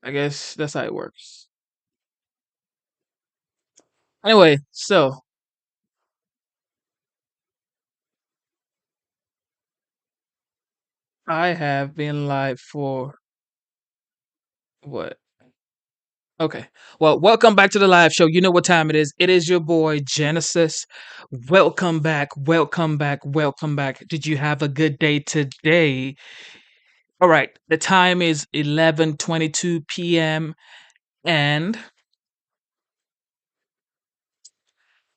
I guess that's how it works. Anyway, so I have been live for what? Okay. Well, welcome back to the live show. You know what time it is. It is your boy Genesis. Welcome back. Welcome back. Welcome back. Did you have a good day today? All right. The time is 11:22 p.m. and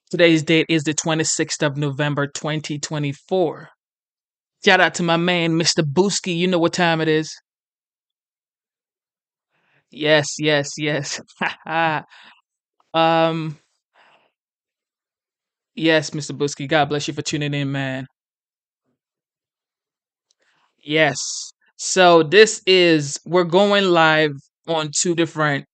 today's date is the 26th of November 2024. Shout out to my man Mr. Booski. You know what time it is. Yes, yes, yes. um yes, Mr. Booski. God bless you for tuning in, man. Yes. So we're going live on two different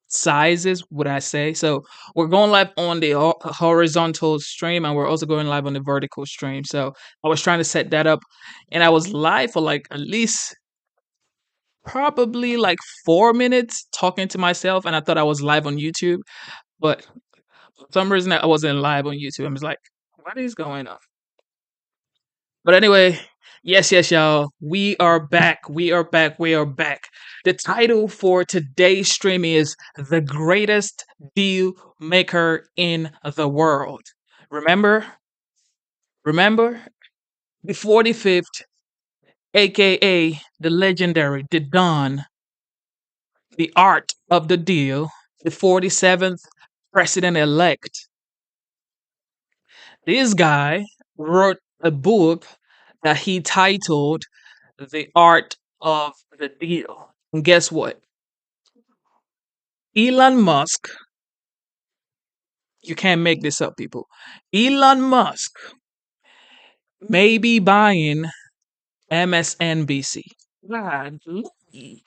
sizes, would I say. So we're going live on the horizontal stream and we're also going live on the vertical stream. So I was trying to set that up and I was live for like at least probably like 4 minutes talking to myself and I thought I was live on YouTube, but for some reason I wasn't live on YouTube. I was like, what is going on? But anyway, yes, yes, y'all. We are back. We are back. We are back. The title for today's stream is The Greatest Deal Maker in the World. Remember? Remember? The 45th, aka the legendary, the Don, the art of the deal, the 47th president elect. This guy wrote a book that he titled The Art of the Deal. And guess what? Elon Musk, you can't make this up, people. Elon Musk may be buying MSNBC. God, do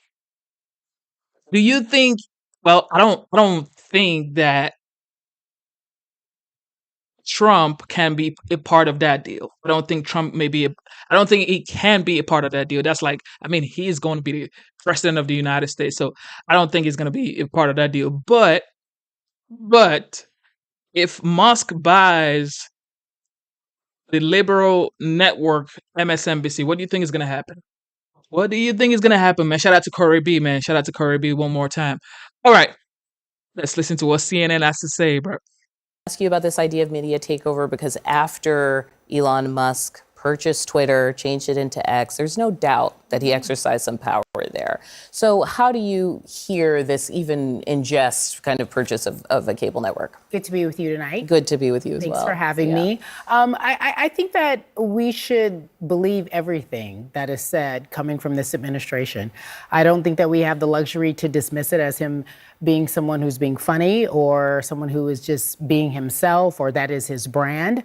you think? Well, I don't think that Trump can be a part of that deal. I don't think Trump may be. I don't think he can be a part of that deal. That's like, I mean, he's going to be the president of the United States, so I don't think he's going to be a part of that deal. But if Musk buys the liberal network MSNBC, what do you think is going to happen? What do you think is going to happen, man? Shout out to Corey B, man. Shout out to Corey B one more time. All right, let's listen to what CNN has to say, bro. Ask you about this idea of media takeover because after Elon Musk purchased Twitter, changed it into X, there's no doubt that he exercised some power there. So how do you hear this even in jest kind of purchase of a cable network? Good to be with you tonight. Good to be with you as Thanks well. for having me. I think that we should believe everything that is said coming from this administration. I don't think that we have the luxury to dismiss it as him being someone who's being funny or someone who is just being himself or that is his brand.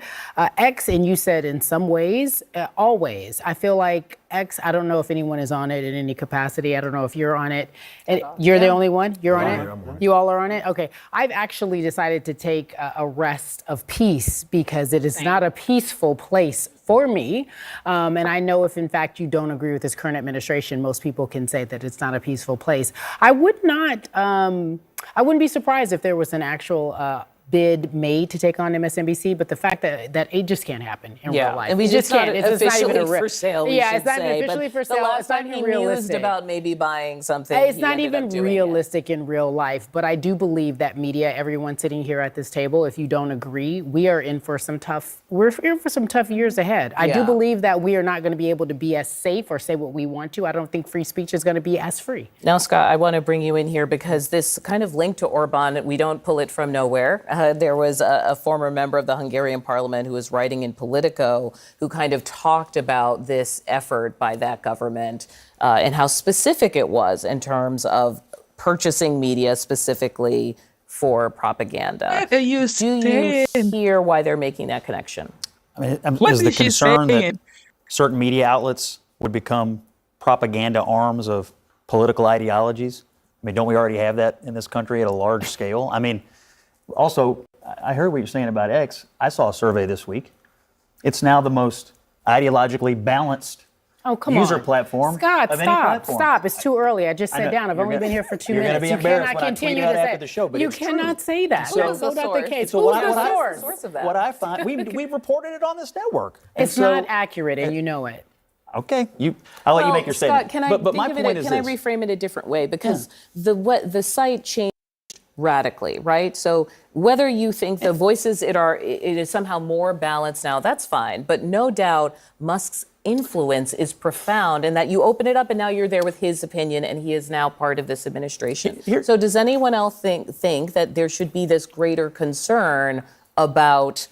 X, and you said in some ways, always. I feel like X, I don't know if anyone is on it in any capacity. I don't know if you're on it. And you're the only one? You're on it? You all are on it? Okay. I've actually decided to take a rest of peace because it is not a peaceful place for me. And I know if in fact you don't agree with this current administration, most people can say that it's not a peaceful place. I wouldn't be surprised if there was an actual bid made to take on MSNBC, but the fact that it just can't happen in real life. And we just can't. It's not even for sale. It's not officially for sale. The last it's not time even he realistic. mused about maybe buying something, it's not even realistic in real life. But I do believe that media, everyone sitting here at this table, if you don't agree, we are in for some tough. We're in for some tough years ahead. I do believe that we are not going to be able to be as safe or say what we want to. I don't think free speech is going to be as free. Now, Scott, I want to bring you in here because this kind of link to Orban, we don't pull it from nowhere. There was a former member of the Hungarian parliament who was writing in Politico who kind of talked about this effort by that government and how specific it was in terms of purchasing media specifically for propaganda. Do you hear why they're making that connection? I mean, is the concern that certain media outlets would become propaganda arms of political ideologies? I mean, don't we already have that in this country at a large scale? I mean, also, I heard what you're saying about X. I saw a survey this week. It's now the most ideologically balanced Oh, come user on. platform Scott, of any stop, platform. stop. It's too early. I just I sat know. down. I've You're only gonna- been here for 2 you're minutes. gonna be You embarrassed cannot when I continue tweet to out say after the show, but you it's true. cannot say that. So- That's so not the case. So Who's what the I- source? Source of that. What I find, we reported it on this network. And It's so- not accurate, and you know it. Okay, I'll let you make your Scott, statement. can I but my think of point it? is Can I this. reframe it a different way? Because the site changed radically, right? So whether you think the voices it is somehow more balanced now, that's fine. But no doubt Musk's influence is profound, and that you open it up and now you're there with his opinion, and he is now part of this administration. So does anyone else think that there should be this greater concern about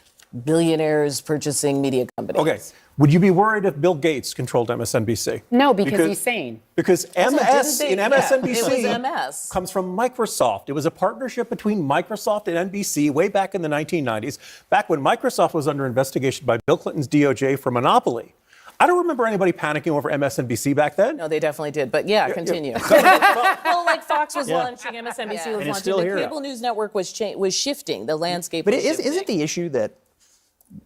billionaires purchasing media companies? Okay. Would you be worried if Bill Gates controlled MSNBC? No, because he's sane. Because MS didn't in they- yeah, MSNBC it was MS. comes from Microsoft. It was a partnership between Microsoft and NBC way back in the 1990s, back when Microsoft was under investigation by Bill Clinton's DOJ for monopoly. I don't remember anybody panicking over MSNBC back then. No, they definitely did. But yeah, continue. Well, like Fox was launching, MSNBC was And it's launching, still the here. cable news network was shifting, the landscape But was shifting. isn't the issue that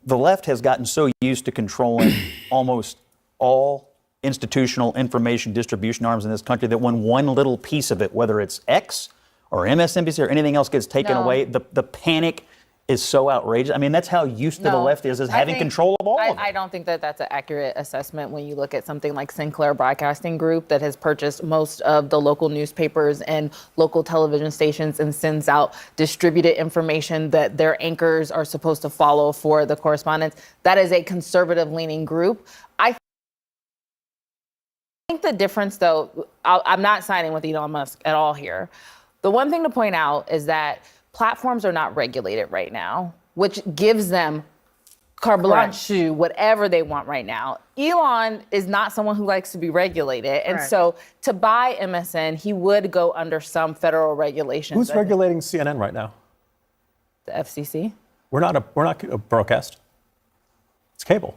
the left has gotten so used to controlling almost all institutional information distribution arms in this country that when one little piece of it, whether it's X or MSNBC or anything else, gets taken away, the panic is so outrageous. I mean, that's how used to the left is having control of all of it. I don't think that that's an accurate assessment when you look at something like Sinclair Broadcasting Group that has purchased most of the local newspapers and local television stations and sends out distributed information that their anchors are supposed to follow for the correspondence. That is a conservative-leaning group. I think the difference, though, I'm not siding with Elon Musk at all here. The one thing to point out is that platforms are not regulated right now, which gives them carte blanche to whatever they want right now. Elon is not someone who likes to be regulated. And so to buy MSN, he would go under some federal regulations. Who's regulating CNN right now? The FCC. We're not a broadcast. It's cable.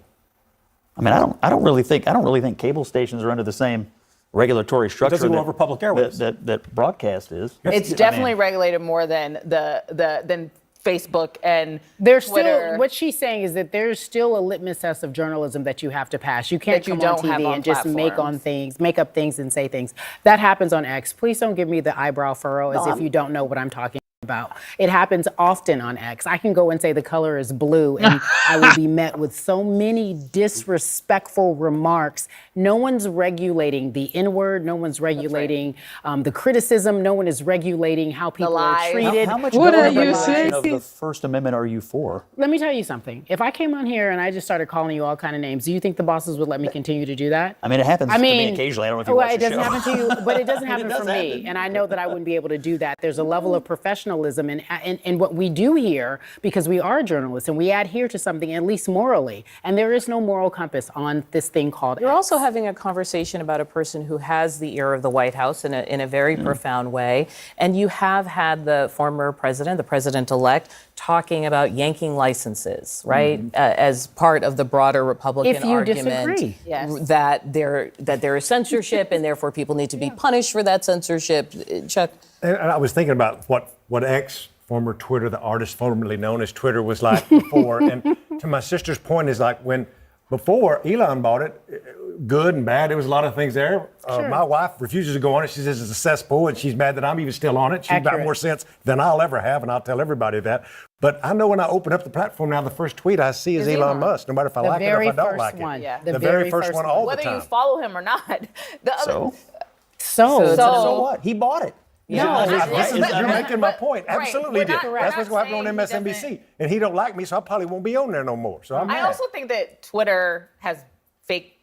I mean, I don't really think cable stations are under the same regulatory structure doesn't go over public airwaves. that broadcast is. It's definitely regulated more than than Facebook and There's Twitter. still, what she's saying is that there's still a litmus test of journalism that you have to pass. You can't That you come on don't have TV on and just platforms. make up things and say things. That happens on X. Please don't give me the eyebrow furrow as if you don't know what I'm talking about. It happens often on X. I can go and say the color is blue and I will be met with so many disrespectful remarks. No one's regulating the N-word. No one's regulating the criticism. No one is regulating how people are lies. treated. How much What are government you regulation saying? of the First Amendment are you for? Let me tell you something. If I came on here and I just started calling you all kind of names, do you think the bosses would let me continue to do that? I mean, it happens to me occasionally. I don't know if you well, watch it the doesn't show. happen to you, but it doesn't happen does for me. happen. And I know that I wouldn't be able to do that. There's a level of professionalism in what we do here because we are journalists and we adhere to something at least morally. And there is no moral compass on this thing called You're X. also having a conversation about a person who has the ear of the White House in a very profound way. And you have had the former president, the president-elect, talking about yanking licenses, right? As part of the broader Republican If you argument disagree. Yes. that there is censorship and therefore people need to be punished for that censorship. Chuck? And I was thinking about what X, former Twitter, the artist formerly known as Twitter, was like before. And to my sister's point is like when before Elon bought it, good and bad, there was a lot of things there. My wife refuses to go on it. She says it's a cesspool and she's mad that I'm even still on it. She's got Accurate. more sense than I'll ever have, and I'll tell everybody that. But I know when I open up the platform now, the first tweet I see is Elon Musk, no matter if I The like it or very if I don't first like one. it. Yeah. The very first one all Whether the time. you follow him or not. The other, So So what? He bought it. You're making my point. Right. Absolutely We're did. not- we're That's not what's going on saying he MSNBC. doesn't- And he don't like me, so I probably won't be on there no more. So I'm I mad. also think that Twitter has fake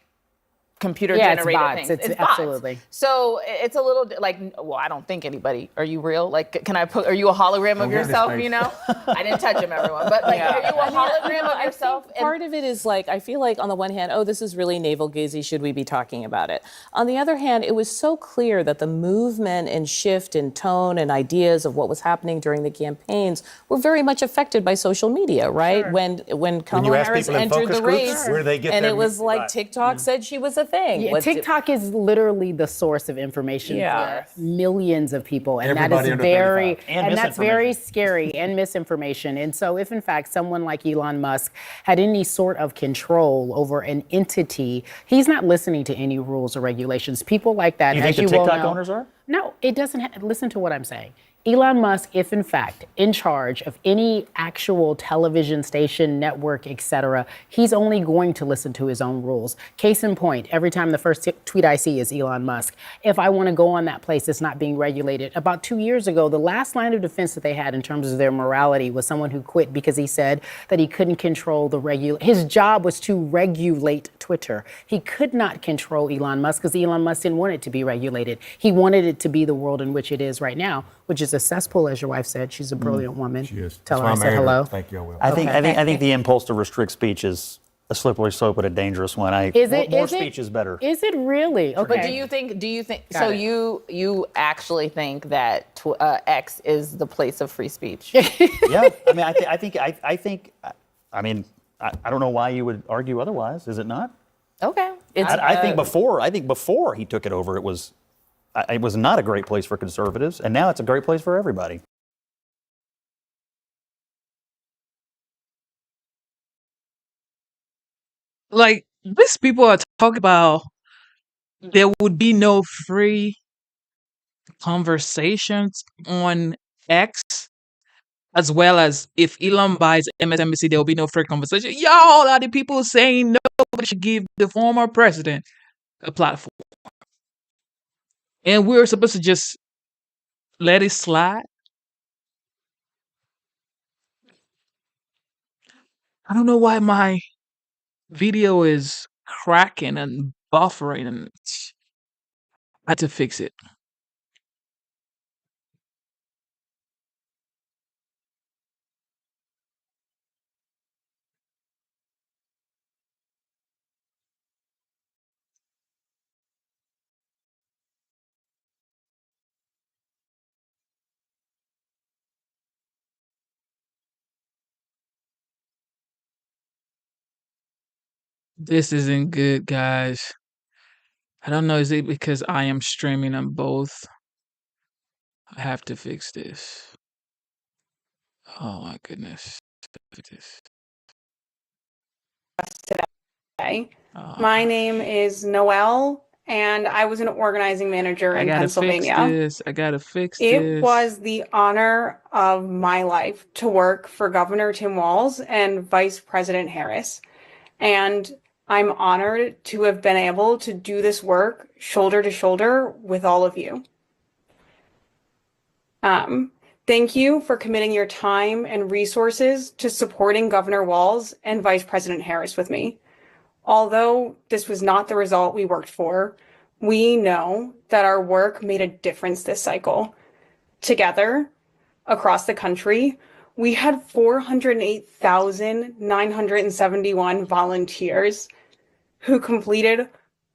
computer Yeah, it's generated bots. things. It's bots. absolutely. So it's a little like, well, I don't think anybody. Are you real? Like, can I put? Are you a hologram of get his yourself? face. You know, I didn't touch him, everyone. But like, are you a hologram of yourself? And Part of it is like, I feel like on the one hand, oh, this is really navel-gazing, should we be talking about it? On the other hand, it was so clear that the movement and shift in tone and ideas of what was happening during the campaigns were very much affected by social media, right? When Kamala ask Harris people in entered focus the groups, race, where they get and their it was like right. TikTok said she was a thing. Yeah, TikTok is literally the source of information for millions of people, and Everybody that is under very 35. And that's very scary and misinformation. And so, if in fact someone like Elon Musk had any sort of control over an entity, he's not listening to any rules or regulations. People like that, You think as the you well TikTok know, owners are? no, it doesn't. Listen to what I'm saying. Elon Musk, if in fact in charge of any actual television station, network, etc., he's only going to listen to his own rules. Case in point, every time the first tweet I see is Elon Musk. If I want to go on that place that's not being regulated, about 2 years ago, the last line of defense that they had in terms of their morality was someone who quit because he said that he couldn't control his job was to regulate Twitter. He could not control Elon Musk because Elon Musk didn't want it to be regulated. He wanted it to be the world in which it is right now, which is a cesspool, as your wife said. She's a brilliant woman. She is. Tell That's her why I I said married her. hello. Thank you, I will. I think the impulse to restrict speech is a slippery slope, but a dangerous one. More speech is better. Is it really? Okay. But do you think so? You actually think that X is the place of free speech? Yeah, I mean, I think, I don't know why you would argue otherwise. Is it not? Okay. I think before he took it over, it was not a great place for conservatives, and now it's a great place for everybody. Like, these people are talking about there would be no free conversations on X, as well as if Elon buys MSNBC, there will be no free conversation. Y'all are the people saying nobody should give the former president a platform. And we're supposed to just let it slide. I don't know why my video is cracking and buffering, and I had to fix it. This isn't good, guys. I don't know. Is it because I am streaming on both? I have to fix this. Oh my goodness. Fix this. Today. Oh, My name is Noelle, and I was an organizing manager I in gotta fix Pennsylvania. this. I gotta fix It this. was the honor of my life to work for Governor Tim Walz and Vice President Harris. And I'm honored to have been able to do this work shoulder to shoulder with all of you. Thank you for committing your time and resources to supporting Governor Walz and Vice President Harris with me. Although this was not the result we worked for, we know that our work made a difference this cycle. Together, across the country, we had 408,971 volunteers who completed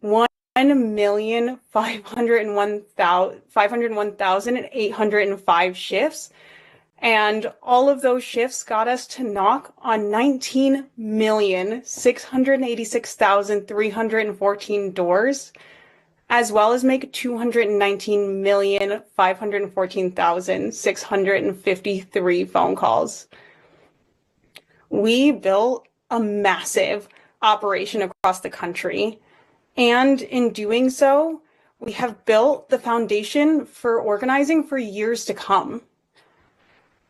1,501,805 shifts. And all of those shifts got us to knock on 19,686,314 doors, as well as make 219,514,653 phone calls. We built a massive operation across the country, and in doing so, we have built the foundation for organizing for years to come.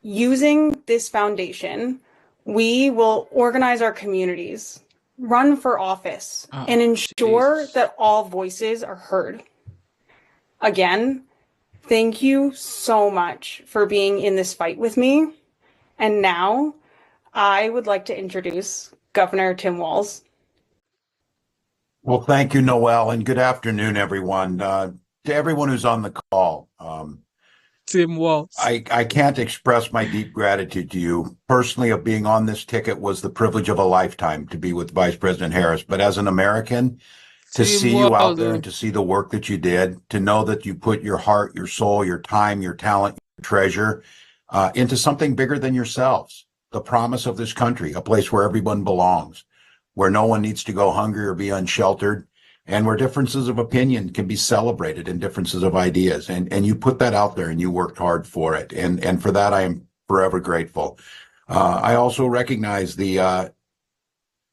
Using this foundation, we will organize our communities, run for office, and ensure that all voices are heard. Again, thank you so much for being in this fight with me. And now I would like to introduce Governor Tim Walz. Well, thank you, Noelle, and good afternoon, everyone. To everyone who's on the call, Tim Walz. I can't express my deep gratitude to you. Personally, of being on this ticket was the privilege of a lifetime to be with Vice President Harris. But as an American, to see you out there and to see the work that you did, to know that you put your heart, your soul, your time, your talent, your treasure into something bigger than yourselves, the promise of this country, a place where everyone belongs, where no one needs to go hungry or be unsheltered, and where differences of opinion can be celebrated and differences of ideas. And you put that out there and you worked hard for it. And for that, I am forever grateful. I also recognize the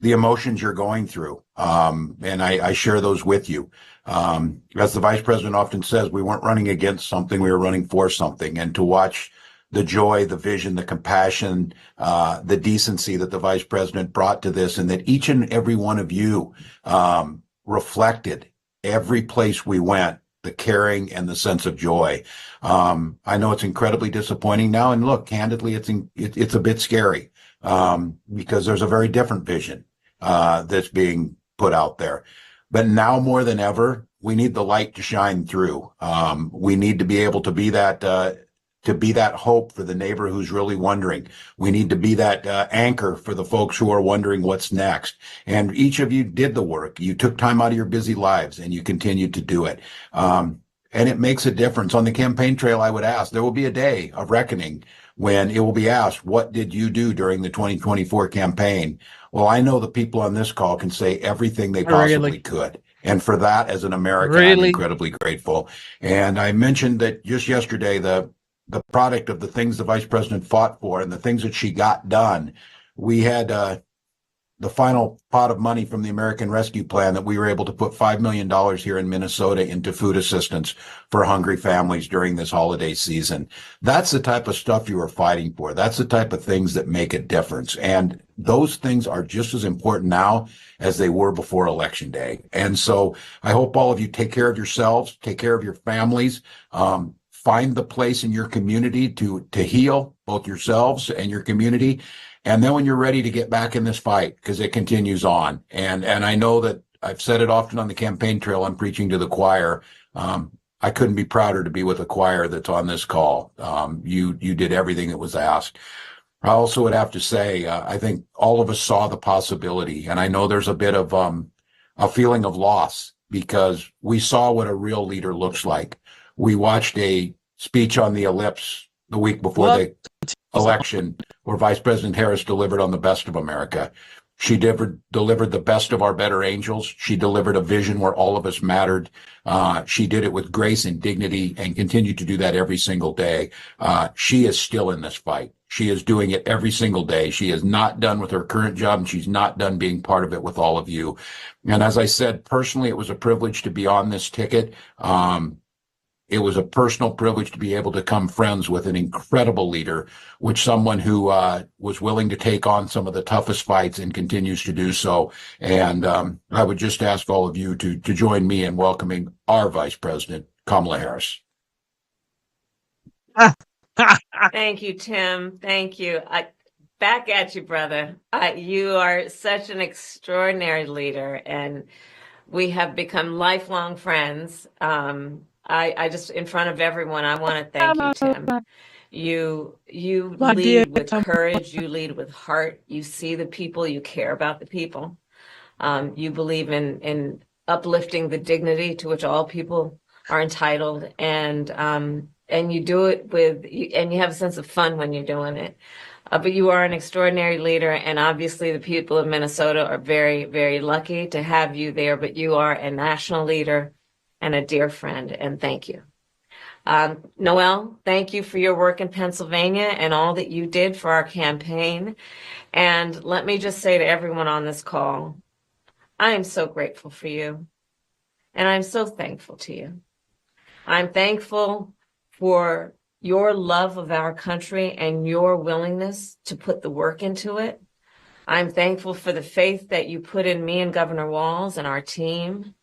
emotions you're going through. And I share those with you. As the vice president often says, we weren't running against something, we were running for something. And to watch the joy, the vision, the compassion, the decency that the vice president brought to this, and that each and every one of you reflected every place we went, the caring and the sense of joy. I know it's incredibly disappointing now. And look, candidly, it's a bit scary because there's a very different vision that's being put out there. But now more than ever, we need the light to shine through. We need to be able to be that hope for the neighbor who's really wondering. We need to be that anchor for the folks who are wondering what's next. And each of you did the work. You took time out of your busy lives and you continued to do it. And it makes a difference. On the campaign trail, I would ask, there will be a day of reckoning when it will be asked, what did you do during the 2024 campaign? Well, I know the people on this call can say everything they possibly could. And for that, as an American, I'm incredibly grateful. And I mentioned that just yesterday, the product of the things the vice president fought for and the things that she got done, we had the final pot of money from the American Rescue Plan that we were able to put $5 million here in Minnesota into food assistance for hungry families during this holiday season. That's the type of stuff you are fighting for. That's the type of things that make a difference. And those things are just as important now as they were before Election Day. And so I hope all of you take care of yourselves, take care of your families, find the place in your community to heal both yourselves and your community. And then when you're ready to get back in this fight, because it continues on. And I know that I've said it often on the campaign trail, I'm preaching to the choir. I couldn't be prouder to be with a choir that's on this call. You did everything that was asked. I also would have to say, I think all of us saw the possibility. And I know there's a bit of a feeling of loss because we saw what a real leader looks like. We watched a speech on the ellipse the week before the election where Vice President Harris delivered on the best of America. She delivered the best of our better angels. She delivered a vision where all of us mattered. She did it with grace and dignity and continued to do that every single day. She is still in this fight. She is doing it every single day. She is not done with her current job, and she's not done being part of it with all of you. And as I said, personally, it was a privilege to be on this ticket. It was a personal privilege to be able to become friends with an incredible leader, with someone who was willing to take on some of the toughest fights and continues to do so. And I would just ask all of you to join me in welcoming our Vice President, Kamala Harris. Thank you, Tim. Thank you. Back at you, brother. You are such an extraordinary leader, and we have become lifelong friends. I just, in front of everyone, I want to thank you, Tim. You lead with courage. You lead with heart. You see the people. You care about the people. You believe in uplifting the dignity to which all people are entitled, and you do it and you have a sense of fun when you're doing it. But you are an extraordinary leader, and obviously the people of Minnesota are very, very lucky to have you there. But you are a national leader and a dear friend, and thank you. Noel, thank you for your work in Pennsylvania and all that you did for our campaign. And let me just say to everyone on this call, I am so grateful for you, and I'm so thankful to you. I'm thankful for your love of our country and your willingness to put the work into it. I'm thankful for the faith that you put in me and Governor Walz and our team.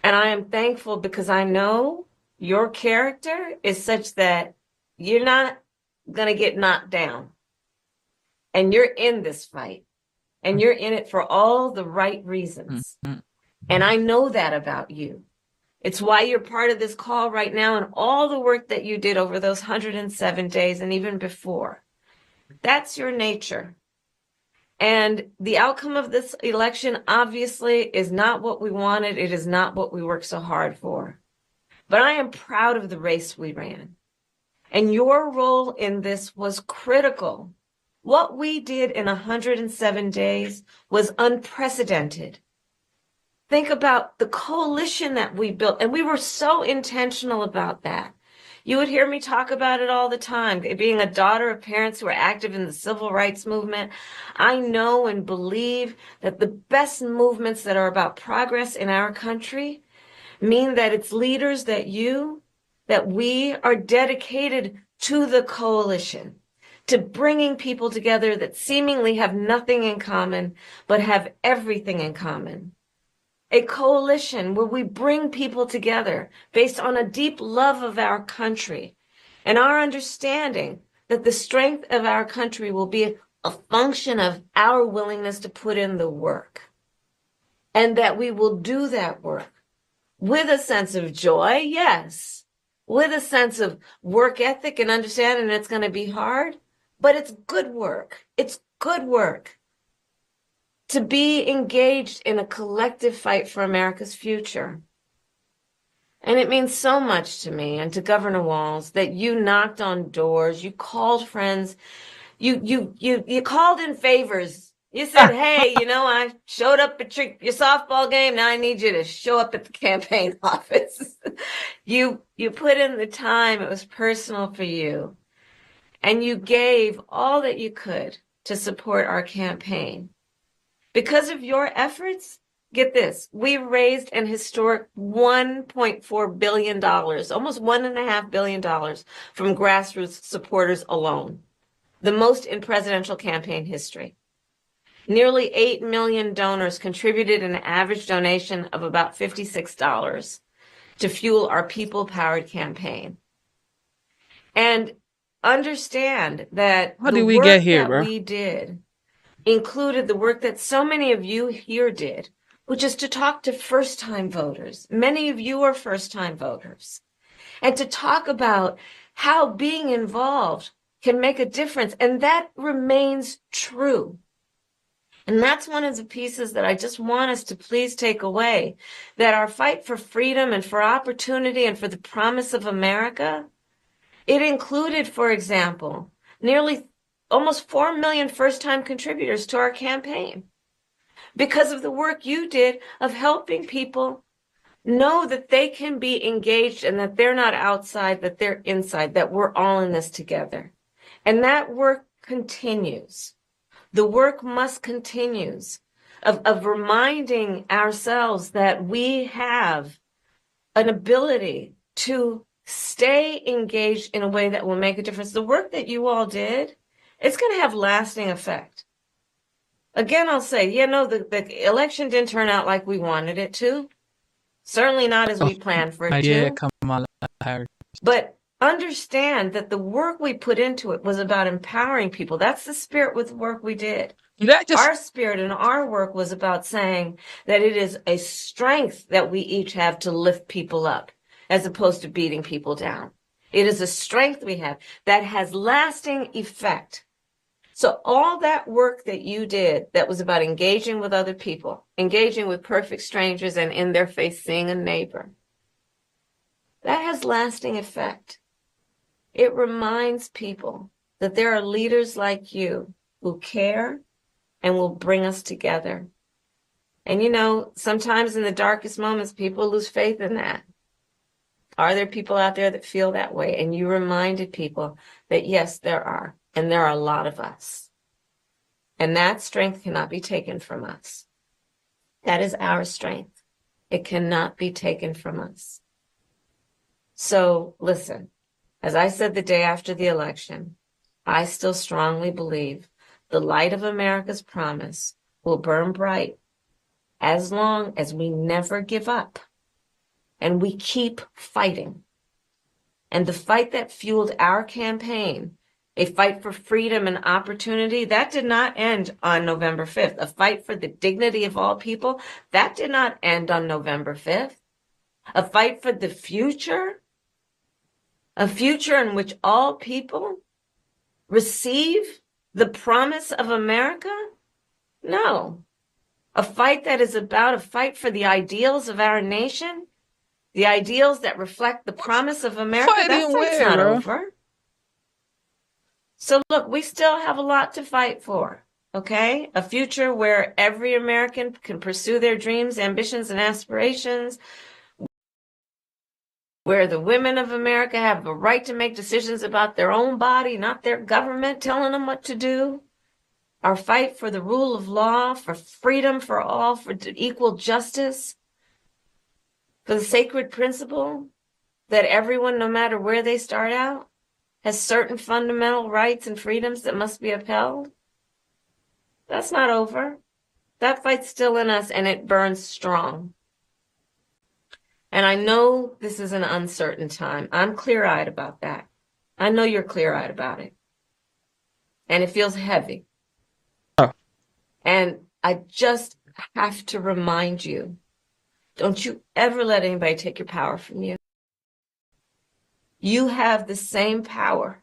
And I am thankful because I know your character is such that you're not going to get knocked down. And you're in this fight. And you're in it for all the right reasons. And I know that about you. It's why you're part of this call right now and all the work that you did over those 107 days and even before. That's your nature. And the outcome of this election obviously is not what we wanted. It is not what we worked so hard for. But I am proud of the race we ran. And your role in this was critical. What we did in 107 days was unprecedented. Think about the coalition that we built, and we were so intentional about that. You would hear me talk about it all the time. Being a daughter of parents who are active in the civil rights movement, I know and believe that the best movements that are about progress in our country mean that it's leaders that we are dedicated to the coalition, to bringing people together that seemingly have nothing in common, but have everything in common. A coalition where we bring people together based on a deep love of our country and our understanding that the strength of our country will be a function of our willingness to put in the work, and that we will do that work with a sense of joy, yes, with a sense of work ethic and understanding it's going to be hard, but it's good work. It's good work. To be engaged in a collective fight for America's future. And it means so much to me and to Governor Walz that you knocked on doors, you called friends, you called in favors. You said, hey, I showed up at your softball game. Now I need you to show up at the campaign office. You put in the time. It was personal for you. And you gave all that you could to support our campaign. Because of your efforts, get this, we raised an historic $1.4 billion, almost $1.5 billion from grassroots supporters alone, the most in presidential campaign history. Nearly 8 million donors contributed an average donation of about $56 to fuel our people-powered campaign. And understand that How the did we work get here, that bro? we did included the work that so many of you here did, which is to talk to first-time voters. Many of you are first-time voters. And to talk about how being involved can make a difference. And that remains true. And that's one of the pieces that I just want us to please take away, that our fight for freedom and for opportunity and for the promise of America, it included, for example, almost 4 million first-time contributors to our campaign because of the work you did of helping people know that they can be engaged and that they're not outside, that they're inside, that we're all in this together. And that work continues. The work must continue of reminding ourselves that we have an ability to stay engaged in a way that will make a difference. The work that you all did, it's going to have lasting effect. Again, I'll say, the election didn't turn out like we wanted it to. Certainly not as we planned for it Yeah, to. Kamala Harris. But understand that the work we put into it was about empowering people. That's the spirit with the work we did. Our spirit and our work was about saying that it is a strength that we each have to lift people up as opposed to beating people down. It is a strength we have that has lasting effect. So all that work that you did that was about engaging with other people, engaging with perfect strangers and in their face seeing a neighbor, that has lasting effect. It reminds people that there are leaders like you who care and will bring us together. And sometimes in the darkest moments, people lose faith in that. Are there people out there that feel that way? And you reminded people that yes, there are. And there are a lot of us. And that strength cannot be taken from us. That is our strength. It cannot be taken from us. So listen, as I said the day after the election, I still strongly believe the light of America's promise will burn bright as long as we never give up and we keep fighting. And the fight that fueled our campaign, a fight for freedom and opportunity, that did not end on November 5th. A fight for the dignity of all people, that did not end on November 5th. A fight for the future, a future in which all people receive the promise of America? No. A fight that is about a fight for the ideals of our nation, the ideals that reflect the promise of America. That fight's not over. So look, we still have a lot to fight for. okay? A future where every American can pursue their dreams, ambitions, and aspirations, where the women of America have the right to make decisions about their own body, not their government telling them what to do. Our fight for the rule of law, for freedom for all, for equal justice, for the sacred principle that everyone, no matter where they start out, has certain fundamental rights and freedoms that must be upheld. That's not over. That fight's still in us, and it burns strong. And I know this is an uncertain time. I'm clear-eyed about that. I know you're clear-eyed about it. And it feels heavy. Oh. And I just have to remind you, don't you ever let anybody take your power from you. You have the same power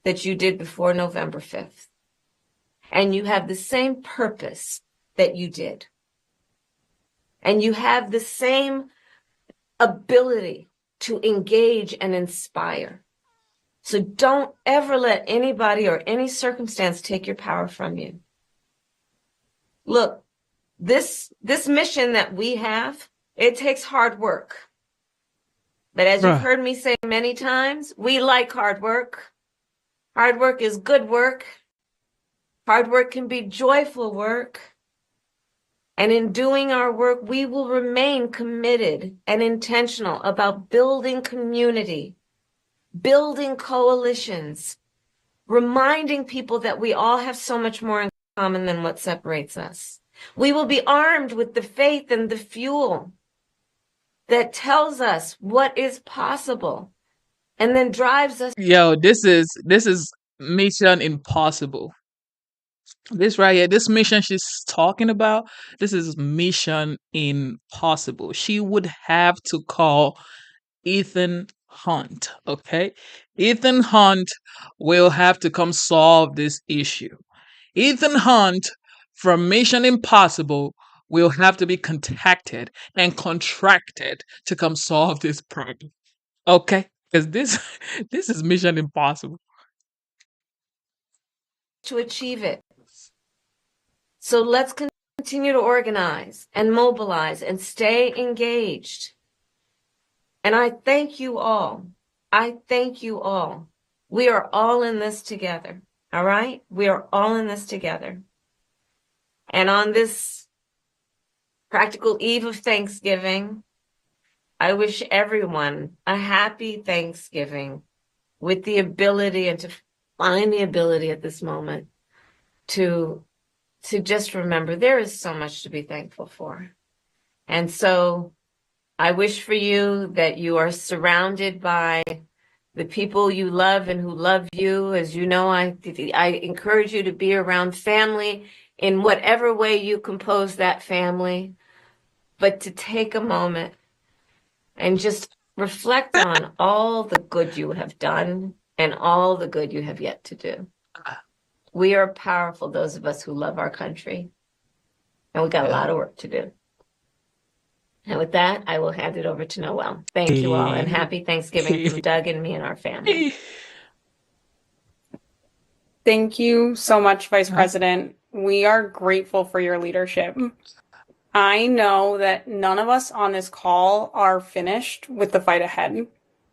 that you did before November 5th. And you have the same purpose that you did. And you have the same ability to engage and inspire. So don't ever let anybody or any circumstance take your power from you. Look, this mission that we have, it takes hard work. But as you've heard me say many times, we like hard work. Hard work is good work. Hard work can be joyful work. And in doing our work, we will remain committed and intentional about building community, building coalitions, reminding people that we all have so much more in common than what separates us. We will be armed with the faith and the fuel that tells us what is possible and then drives us. Yo, this is Mission Impossible. This right here, this mission she's talking about, this is Mission Impossible. She would have to call Ethan Hunt, okay? Ethan Hunt will have to come solve this issue. Ethan Hunt from Mission Impossible will have to be contacted and contracted to come solve this problem. Okay? Because this this is Mission Impossible. To achieve it. So let's continue to organize and mobilize and stay engaged. And I thank you all. I thank you all. We are all in this together. All right? We are all in this together. And on this practical eve of Thanksgiving, I wish everyone a happy Thanksgiving with the ability and to find the ability at this moment to just remember there is so much to be thankful for. And so I wish for you that you are surrounded by the people you love and who love you. As you know, I encourage you to be around family in whatever way you compose that family, but to take a moment and just reflect on all the good you have done and all the good you have yet to do. We are powerful, those of us who love our country, and we got a lot of work to do. And with that, I will hand it over to Noel. Thank you all, and happy Thanksgiving from Doug and me and our family. Thank you so much, Vice President. We are grateful for your leadership. I know that none of us on this call are finished with the fight ahead.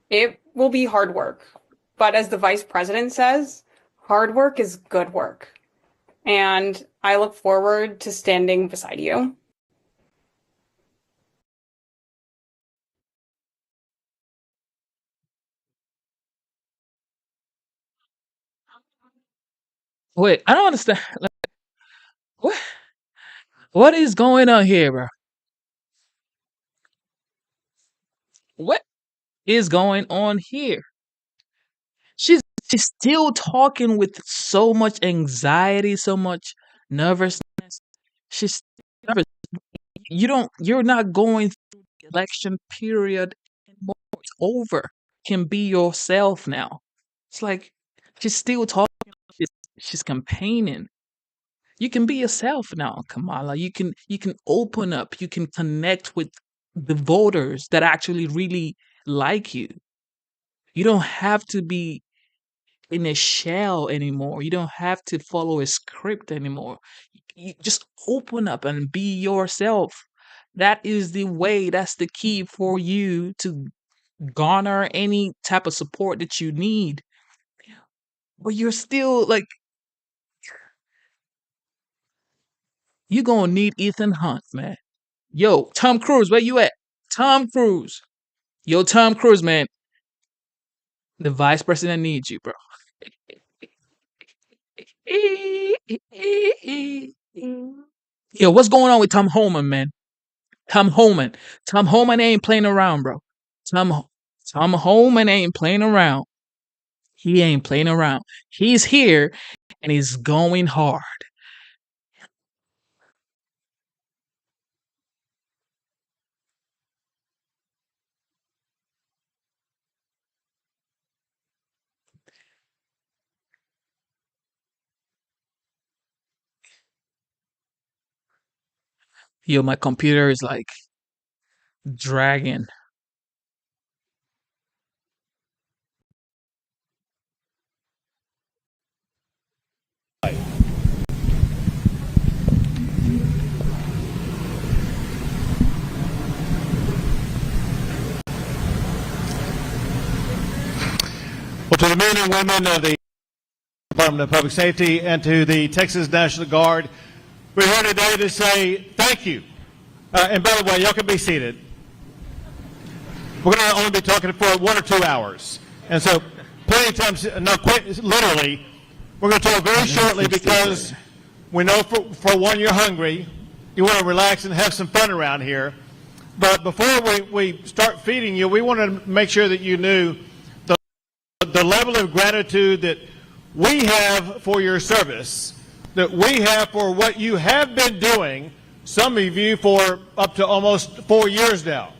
It will be hard work. But as the Vice President says, hard work is good work. And I look forward to standing beside you. Wait, I don't understand. What what is going on here, bro? What is going on here? She's she's still talking with so much anxiety, so much nervousness. She's nervous. You're not going through the election period anymore. It's over. Can be yourself now. It's like she's still talking. She's campaigning. You can be yourself now, Kamala. You can open up. You can connect with the voters that actually really like you. You don't have to be in a shell anymore. You don't have to follow a script anymore. You just open up and be yourself. That is the way, that's the key for you to garner any type of support that you need. But you're still like, you're gonna need Ethan Hunt, man. Yo, Tom Cruise, where you at? Tom Cruise. Yo, Tom Cruise, man. The vice president needs you, bro. Yo, what's going on with Tom Holman, man? Tom Holman. Tom Holman ain't playing around, bro. Tom Tom Holman ain't playing around. He ain't playing around. He's here and he's going hard. Yo, my computer is like dragging. Well, to the men and women of the Department of Public Safety and to the Texas National Guard, we're here today to say thank you. And by the way, y'all can be seated. We're going to only be talking for 1 or 2 hours. And so plenty of times, no, quite literally, we're going to talk very shortly because we know for one, you're hungry. You want to relax and have some fun around here. But before we start feeding you, we want to make sure that you knew the level of gratitude that we have for your service, that we have for what you have been doing, some of you for up to almost 4 years now.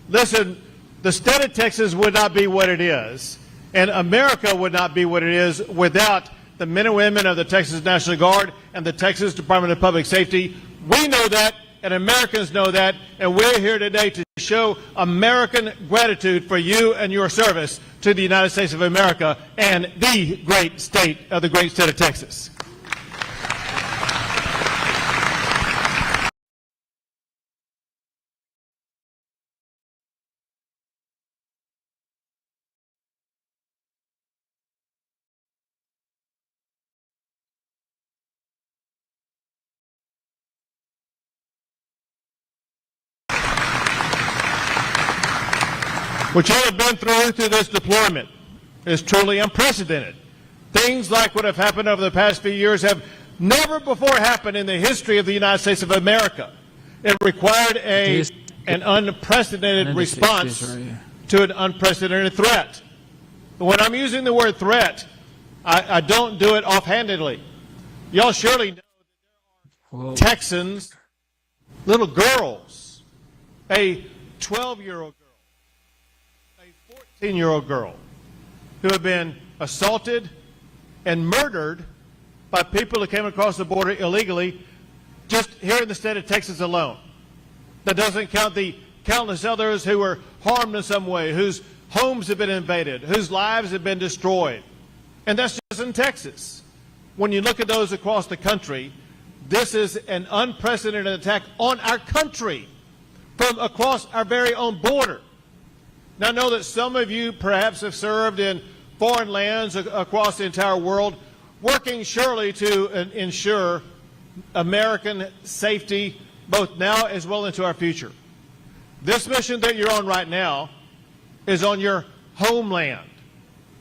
Listen, the state of Texas would not be what it is, and America would not be what it is without the men and women of the Texas National Guard and the Texas Department of Public Safety. We know that, and Americans know that, and we're here today to show American gratitude for you and your service to the United States of America and the great state of Texas. What you have been through this deployment is truly unprecedented. Things like what have happened over the past few years have never before happened in the history of the United States of America. It required an unprecedented response to an unprecedented threat. But when I'm using the word threat, I don't do it offhandedly. Y'all surely know that there are Texans, little girls, a 12-year-old girl, 14-year-old girl who have been assaulted and murdered by people who came across the border illegally just here in the state of Texas alone. That doesn't count the countless others who were harmed in some way, whose homes have been invaded, whose lives have been destroyed. And that's just in Texas. When you look at those across the country, this is an unprecedented attack on our country from across our very own border. Now, I know that some of you perhaps have served in foreign lands across the entire world, working surely to ensure American safety both now as well into our future. This mission that you're on right now is on your homeland,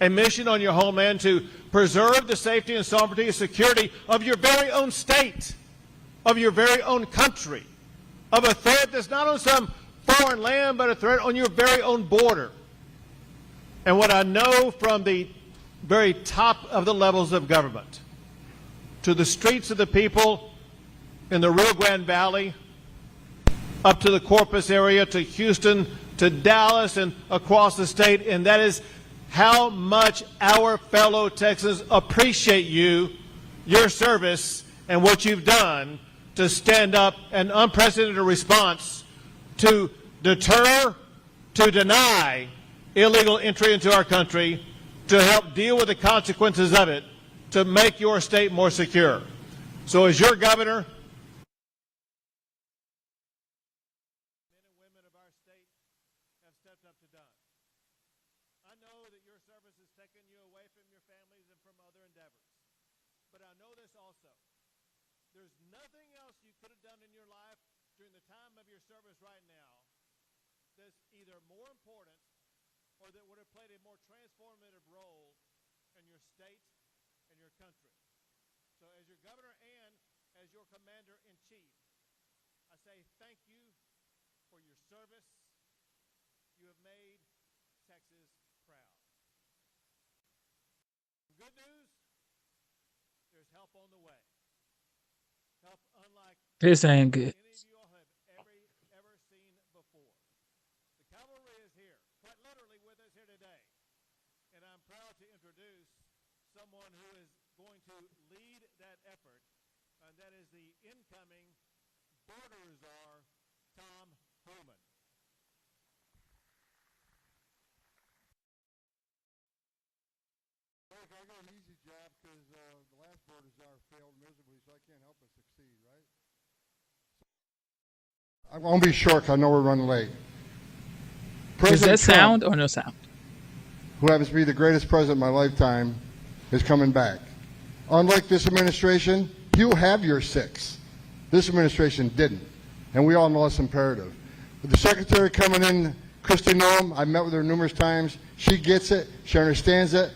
a mission on your homeland to preserve the safety and sovereignty and security of your very own state, of your very own country, of a threat that's not on some foreign land, but a threat on your very own border. And what I know from the very top of the levels of government to the streets of the people in the Rio Grande Valley, up to the Corpus area, to Houston, to Dallas, and across the state, and that is how much our fellow Texans appreciate you, your service, and what you've done to stand up an unprecedented response to deter, to deny illegal entry into our country, to help deal with the consequences of it to make your state more secure. So as your governor, men and women of our state have stepped up to done. I know that your service has taken you away from your families and from other endeavors. But I know this also. There's nothing else you could have done in your life during the time of your service right now that's either more important or that would have played a more transformative role in your state and your country. So as your governor and as your commander-in-chief, I say thank you for your service. You have made Texas proud. Good news, there's help on the way. Help unlike This ain't good. any of you all have ever seen before. The cavalry is here, quite literally with us here today. And I'm proud to introduce someone who is going to lead that effort, and that is the incoming border czar, Tom Homan. Look, I got an easy job because the last border czar failed miserably, so I can't help but succeed, right? I'm going to be short 'cause I know we're running late. Is that President Trump, sound or no sound? who happens to be the greatest president of my lifetime, is coming back. Unlike this administration, he'll have your six. This administration didn't, and we all know it's imperative. With the secretary coming in, Kristi Noem, I've met with her numerous times. She gets it, she understands it,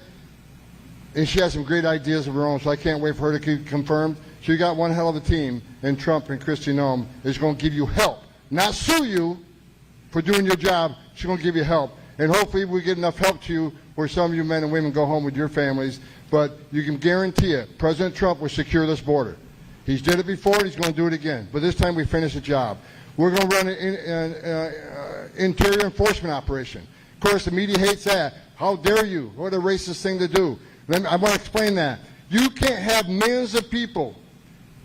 and she has some great ideas of her own, so I can't wait for her to be confirmed. So you got one hell of a team, and Trump and Kristi Noem is going to give you help, not sue you for doing your job. She's going to give you help, and hopefully we get enough help to you where some of you men and women go home with your families. But you can guarantee it, President Trump will secure this border. He's did it before, and he's going to do it again. But this time we finish the job. We're going to run an interior enforcement operation. Of course, the media hates that. How dare you? What a racist thing to do. I want to explain that. You can't have millions of people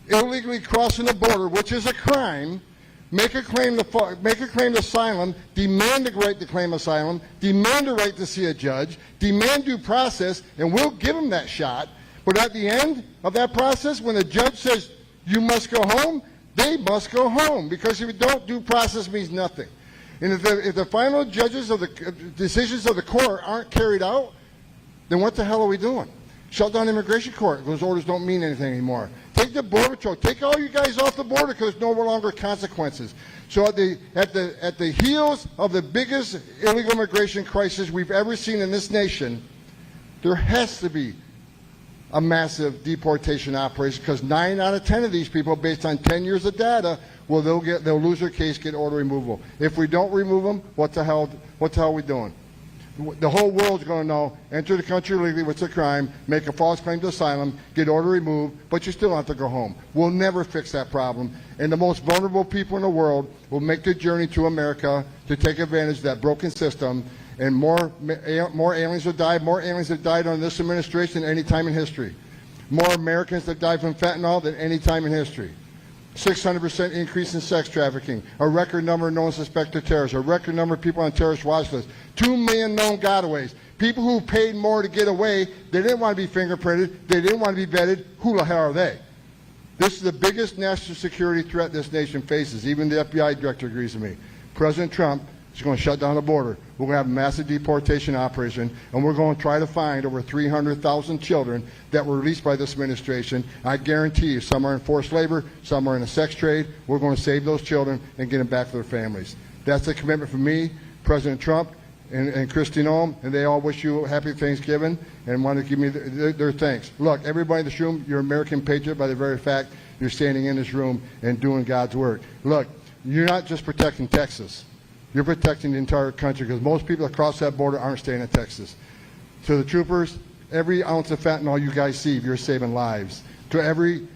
illegally crossing the border, which is a crime, make a claim to asylum, demand the right to claim asylum, demand the right to see a judge, demand due process, and we'll give them that shot. But at the end of that process, when the judge says you must go home, they must go home, because if you don't, due process means nothing. And if the final judges of the decisions of the court aren't carried out, then what the hell are we doing? Shut down immigration court. Those orders don't mean anything anymore. Take the border patrol. Take all you guys off the border, because there's no longer consequences. So at the heels of the biggest illegal immigration crisis we've ever seen in this nation, there has to be a massive deportation operation, because 9 out of 10 of these people, based on 10 years of data, they'll lose their case, get order removal. If we don't remove them, what the hell are we doing? The whole world's going to know, enter the country illegally, what's a crime, make a false claim to asylum, get order removed, but you still have to go home. We'll never fix that problem. And the most vulnerable people in the world will make the journey to America to take advantage of that broken system, and more aliens will die. More aliens have died under this administration than any time in history. More Americans have died from fentanyl than any time in history. 600% increase in sex trafficking, a record number of known suspected terrorists, a record number of people on terrorist watch lists, 2 million known gotaways, people who paid more to get away. They didn't want to be fingerprinted, they didn't want to be vetted. Who the hell are they? This is the biggest national security threat this nation faces. Even the FBI director agrees with me. President Trump is going to shut down the border. We're going to have a massive deportation operation, and we're going to try to find over 300,000 children that were released by this administration. I guarantee you, some are in forced labor, some are in a sex trade. We're going to save those children and get them back to their families. That's a commitment from me, President Trump, and Kristi Noem, and they all wish you a happy Thanksgiving and want to give me their thanks. Look, everybody in this room, you're American patriot by the very fact you're standing in this room and doing God's work. Look, you're not just protecting Texas. You're protecting the entire country, because most people across that border aren't staying in Texas. To the troopers, every ounce of fentanyl you guys see, you're saving lives. To every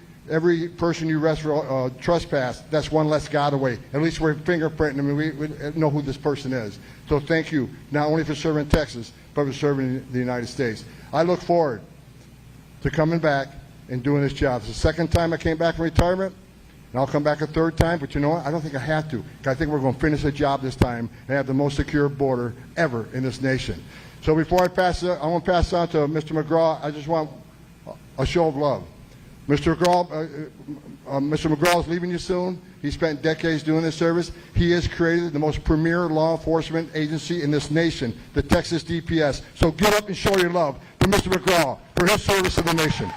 person you arrest for trespass, that's one less gotaway. At least we're fingerprinting them, and we know who this person is. So thank you, not only for serving Texas, but for serving the United States. I look forward to coming back and doing this job. It's the second time I came back from retirement, And I'll come back a third time, but you know what? I don't think I have to. I think we're going to finish the job this time and have the most secure border ever in this nation. So before I pass it, I want to pass it on to Mr. McGraw. I just want a show of love. Mr. McGraw is leaving you soon. He spent decades doing this service. He has created the most premier law enforcement agency in this nation, the Texas DPS. So get up and show your love for Mr. McGraw for his service to the nation.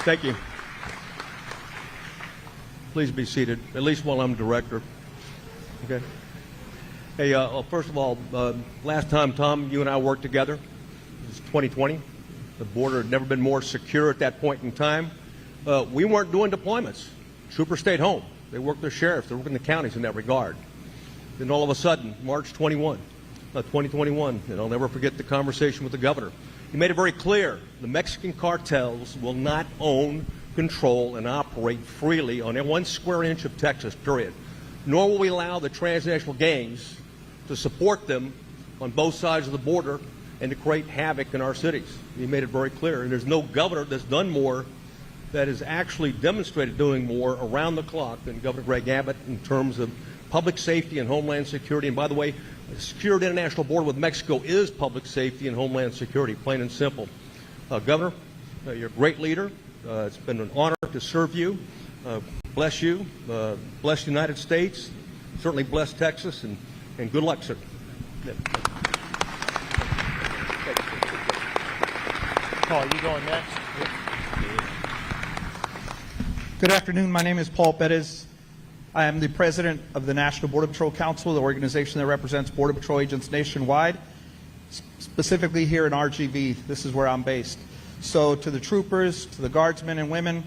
Thank you. Please be seated, at least while I'm director. Okay. Hey, first of all, last time, Tom, you and I worked together, it was 2020. The border had never been more secure at that point in time. We weren't doing deployments. Troopers stayed home. They worked their sheriffs. They worked in the counties in that regard. Then all of a sudden, March 2021, and I'll never forget the conversation with the governor. He made it very clear the Mexican cartels will not own, control, and operate freely on 1 square inch of Texas, period. Nor will we allow the transnational gangs to support them on both sides of the border and to create havoc in our cities. He made it very clear. And there's no governor that's done more, that has actually demonstrated doing more around the clock than Governor Greg Abbott in terms of public safety and homeland security. And by the way, a secured international border with Mexico is public safety and homeland security, plain and simple. Governor, you're a great leader. It's been an honor to serve you. Bless you. Bless the United States. Certainly bless Texas. And good luck, sir. Paul, you going next? Good afternoon. My name is Paul Perez. I am the president of the National Border Patrol Council, the organization that represents Border Patrol agents nationwide, specifically here in RGV. This is where I'm based. So to the troopers, to the guardsmen and women,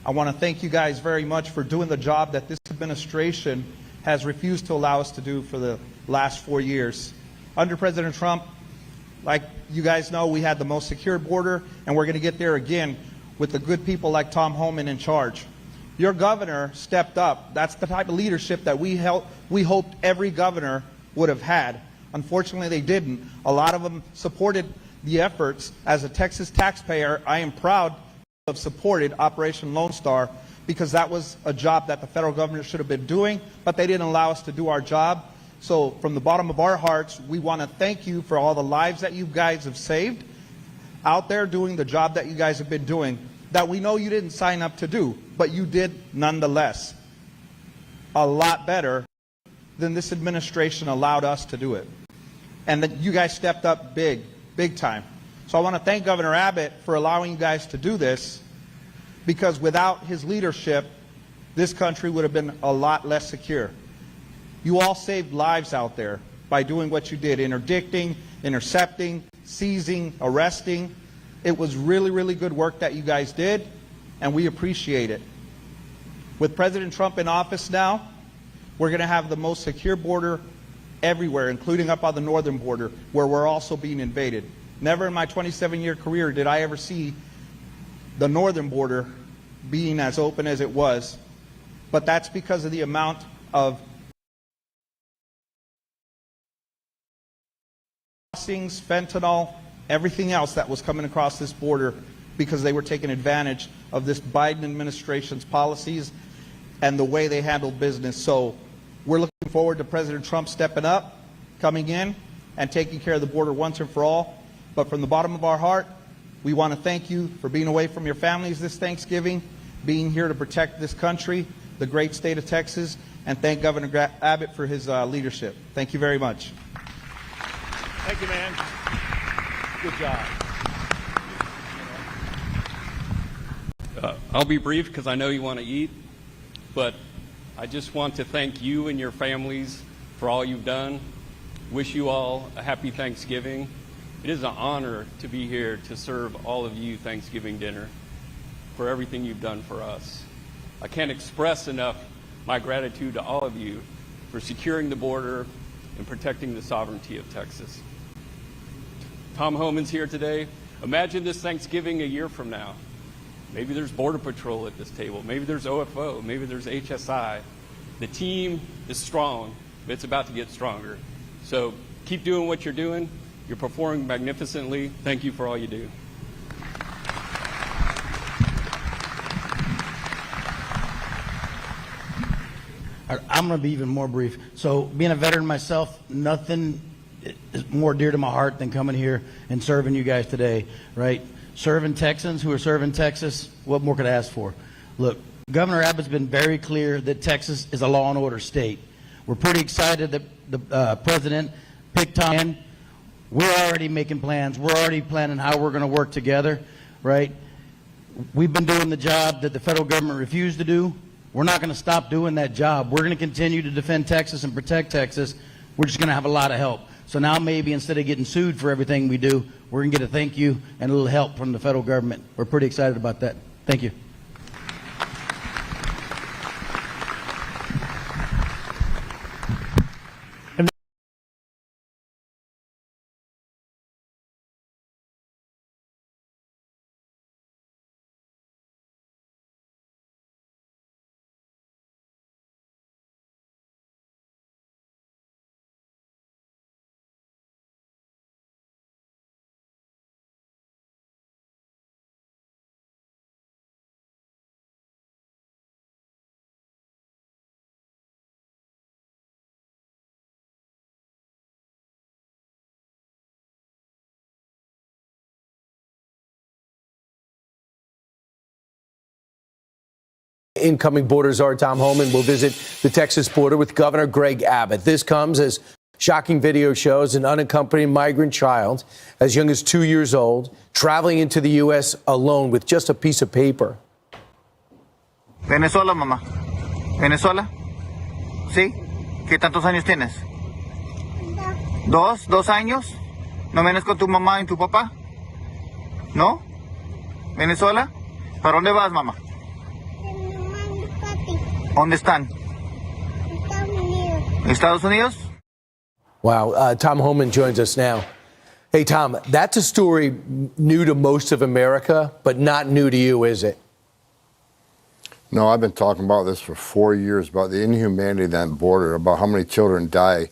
I want to thank you guys very much for doing the job that this administration has refused to allow us to do for the last 4 years. Under President Trump, like you guys know, we had the most secure border, and we're going to get there again with the good people like Tom Homan in charge. Your governor stepped up. That's the type of leadership that we hoped every governor would have had. Unfortunately, they didn't. A lot of them supported the efforts. As a Texas taxpayer, I am proud to have supported Operation Lone Star because that was a job that the federal government should have been doing, but they didn't allow us to do our job. So from the bottom of our hearts, we want to thank you for all the lives that you guys have saved out there doing the job that you guys have been doing, that we know you didn't sign up to do, but you did nonetheless. A lot better than this administration allowed us to do it. And that you guys stepped up big time. So I want to thank Governor Abbott for allowing you guys to do this, because without his leadership, this country would have been a lot less secure. You all saved lives out there by doing what you did, interdicting, intercepting, seizing, arresting. It was really, really good work that you guys did, and we appreciate it. With President Trump in office now, we're going to have the most secure border everywhere, including up on the northern border, where we're also being invaded. Never in my 27-year career did I ever see the northern border being as open as it was, but that's because of the amount of crossings, fentanyl, everything else that was coming across this border, because they were taking advantage of this Biden administration's policies and the way they handled business. So we're looking forward to President Trump stepping up, coming in, and taking care of the border once and for all. But from the bottom of our heart, we want to thank you for being away from your families this Thanksgiving, being here to protect this country, the great state of Texas, and thank Governor Abbott for his leadership. Thank you very much. Thank you, man. Good job. I'll be brief because I know you want to eat, but I just want to thank you and your families for all you've done. Wish you all a happy Thanksgiving. It is an honor to be here to serve all of you Thanksgiving dinner for everything you've done for us. I can't express enough my gratitude to all of you for securing the border and protecting the sovereignty of Texas. Tom Homan's here today. Imagine this Thanksgiving a year from now. Maybe there's Border Patrol at this table. Maybe there's OFO. Maybe there's HSI. The team is strong, but it's about to get stronger. So Keep doing what you're doing. You're performing magnificently. Thank you for all you do. I'm going to be even more brief. So being a veteran myself, nothing is more dear to my heart than coming here and serving you guys today, right? Serving Texans who are serving Texas, what more could I ask for? Look, Governor Abbott's been very clear that Texas is a law and order state. We're pretty excited that the president picked Tom. We're already making plans. We're already planning how we're going to work together, right? We've been doing the job that the federal government refused to do. We're not going to stop doing that job. We're going to continue to defend Texas and protect Texas. We're just going to have a lot of help. So now maybe instead of getting sued for everything we do, we're going to get a thank you and a little help from the federal government. We're pretty excited about that. Thank you. Incoming border czar Tom Homan will visit the Texas border with Governor Greg Abbott. This comes as shocking video shows an unaccompanied migrant child as young as 2 years old traveling into the U.S. alone with just a piece of paper. Venezuela, mamá. Venezuela. ¿Sí? ¿Qué tantos años tienes? ¿Dos años? ¿No vienes con tu mamá y tu papá? ¿No? ¿Venezuela? ¿Para dónde vas, mamá? ¿Dónde están? Estados Unidos. Wow. Tom Homan joins us now. Hey, Tom, that's a story new to most of America, but not new to you, is it? No, I've been talking about this for 4 years, about the inhumanity of that border, about how many children die,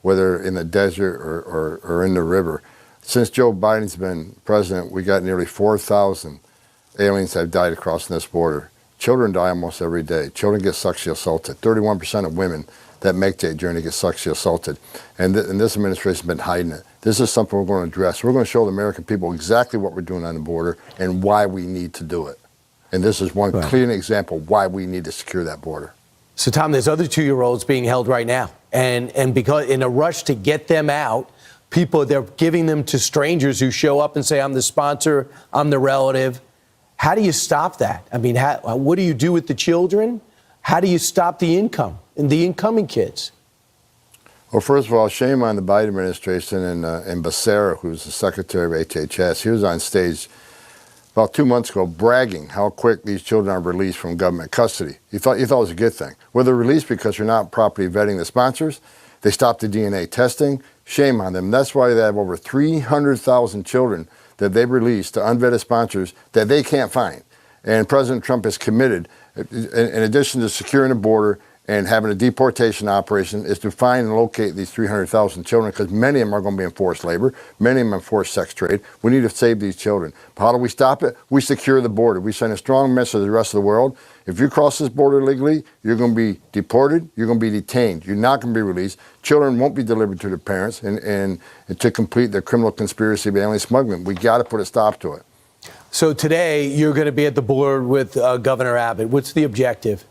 whether in the desert or in the river. Since Joe Biden's been president, we got nearly 4,000 aliens that have died across this border. Children die almost every day. Children get sexually assaulted. 31% of women that make that journey get sexually assaulted. And this administration has been hiding it. This is something we're going to address. We're going to show the American people exactly what we're doing on the border and why we need to do it. And this is one clear example why we need to secure that border. So, Tom, there's other 2-year-olds being held right now. And because in a rush to get them out, they're giving them to strangers who show up and say, I'm the sponsor, I'm the relative. How do you stop that? I mean, what do you do with the children? How do you stop the income and the incoming kids? Well, first of all, shame on the Biden administration and Becerra, who's the secretary of HHS. He was on stage about 2 months ago bragging how quick these children are released from government custody. He thought it was a good thing. Well, they're released because you're not properly vetting the sponsors. They stopped the DNA testing. Shame on them. That's why they have over 300,000 children that they've released to unvetted sponsors that they can't find. And President Trump is committed, in addition to securing the border and having a deportation operation, is to find and locate these 300,000 children, because many of them are going to be in forced labor, many of them in forced sex trade. We need to save these children. But how do we stop it? We secure the border. We send a strong message to the rest of the world. If you cross this border illegally, you're going to be deported, you're going to be detained, you're not going to be released. Children won't be delivered to their parents and to complete their criminal conspiracy of alien smuggling. We got to put a stop to it. So today you're going to be at the border with Governor Abbott. What's the objective?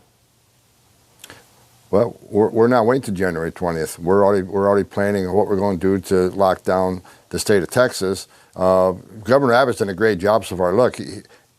Well, we're not waiting to January 20th. We're already planning what we're going to do to lock down the state of Texas. Governor Abbott's done a great job so far. Look,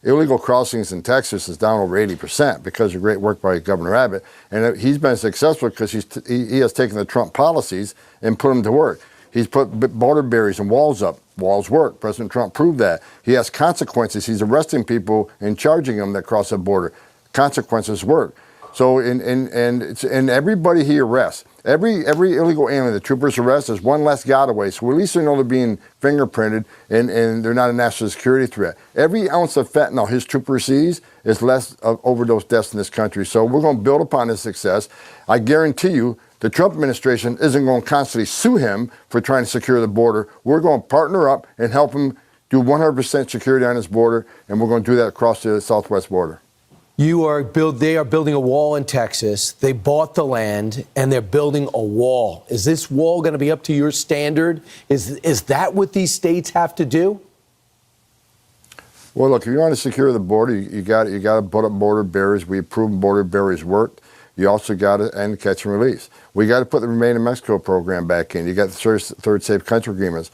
illegal crossings in Texas is down over 80% because of great work by Governor Abbott. And he's been successful because he has taken the Trump policies and put them to work. He's put border barriers and walls up. Walls work. President Trump proved that. He has consequences. He's arresting people and charging them that cross the border. Consequences work. So, and everybody he arrests, every illegal alien the troopers arrest is one less getaway. So at least they know they're being fingerprinted and they're not a national security threat. Every ounce of fentanyl his trooper sees is less of overdose deaths in this country. So we're going to build upon this success. I guarantee you The Trump administration isn't going to constantly sue him for trying to secure the border. We're going to partner up and help him do 100% security on his border, and we're going to do that across the southwest border. They are building a wall in Texas. They bought the land, and they're building a wall. Is this wall going to be up to your standard? Is that what these states have to do? Well, look, if you want to secure the border, you got to put up border barriers. We've proven border barriers work. You also got to end catch and release. We got to put the Remain in Mexico program back in. You got the third safe country agreements.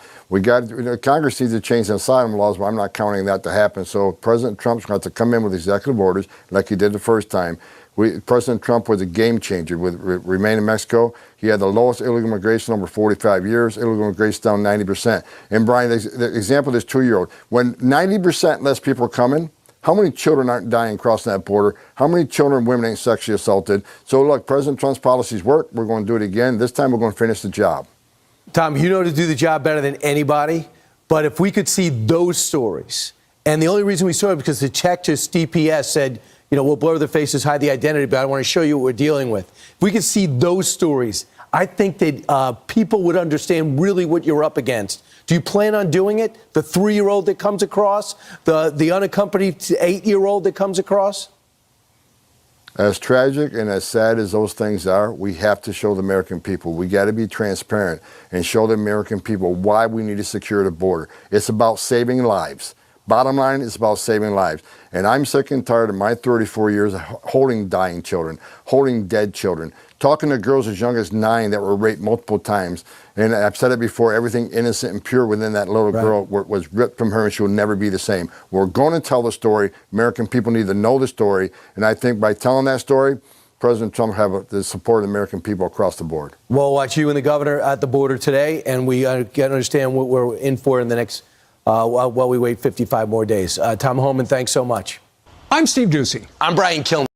Congress needs to change the asylum laws, but I'm not counting that to happen. So President Trump's going to have to come in with executive orders like he did the first time. President Trump was a game changer with Remain in Mexico. He had the lowest illegal immigration over 45 years. Illegal immigration down 90%. And Brian, the example of this 2-year-old, when 90% less people are coming, how many children aren't dying crossing that border? How many children and women ain't sexually assaulted? So look, President Trump's policies work. We're going to do it again. This time we're going to finish the job. Tom, you know how to do the job better than anybody. But if we could see those stories, and the only reason we saw it because the check to DPS said, we'll blur the faces, hide the identity, but I want to show you what we're dealing with. If we could see those stories, I think that people would understand really what you're up against. Do you plan on doing it? The 3-year-old that comes across, the unaccompanied 8-year-old that comes across? As tragic and as sad as those things are, we have to show the American people. We got to be transparent and show the American people why we need to secure the border. It's about saving lives. Bottom line, it's about saving lives. And I'm sick and tired of my 34 years of holding dying children, holding dead children, talking to girls as young as 9 that were raped multiple times. And I've said it before, everything innocent and pure within that little girl was ripped from her, and she will never be the same. We're going to tell the story. American people need to know the story. And I think by telling that story, President Trump have the support of the American people across the board. We'll watch you and the governor at the border today, and we got to understand what we're in for in the next while we wait 55 more days. Tom Homan, thanks so much. I'm Steve Ducey. I'm Brian Kilmer.